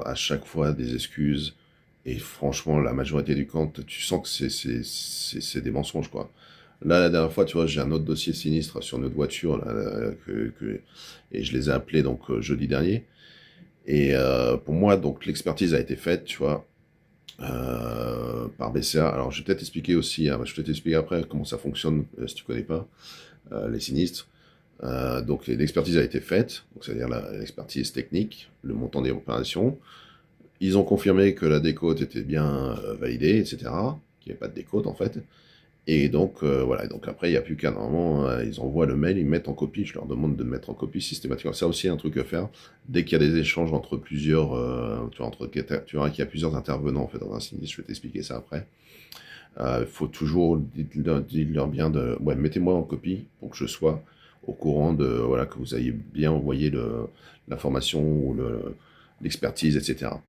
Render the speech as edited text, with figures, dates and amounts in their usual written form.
à chaque fois des excuses. Et franchement, la majorité du temps, tu sens que c'est des mensonges, quoi. Là, la dernière fois, tu vois, j'ai un autre dossier sinistre sur notre voiture, là, et je les ai appelés donc jeudi dernier. Et pour moi, donc l'expertise a été faite, tu vois, par BCA. Alors, je vais peut-être expliquer aussi, hein, je vais t'expliquer après comment ça fonctionne, si tu connais pas, les sinistres. Donc, l'expertise a été faite, donc c'est-à-dire l'expertise technique, le montant des réparations. Ils ont confirmé que la décote était bien validée, etc. Qu'il n'y avait pas de décote en fait. Et donc voilà, donc après il n'y a plus qu'à normalement, ils envoient le mail, ils mettent en copie, je leur demande de mettre en copie systématiquement. Ça aussi un truc à faire, dès qu'il y a des échanges entre plusieurs, tu vois, tu verras qu'il y a plusieurs intervenants en fait dans un sinistre, je vais t'expliquer ça après. Il faut toujours, dites-leur bien de, ouais, mettez-moi en copie pour que je sois au courant de, voilà, que vous ayez bien envoyé l'information ou l'expertise, etc.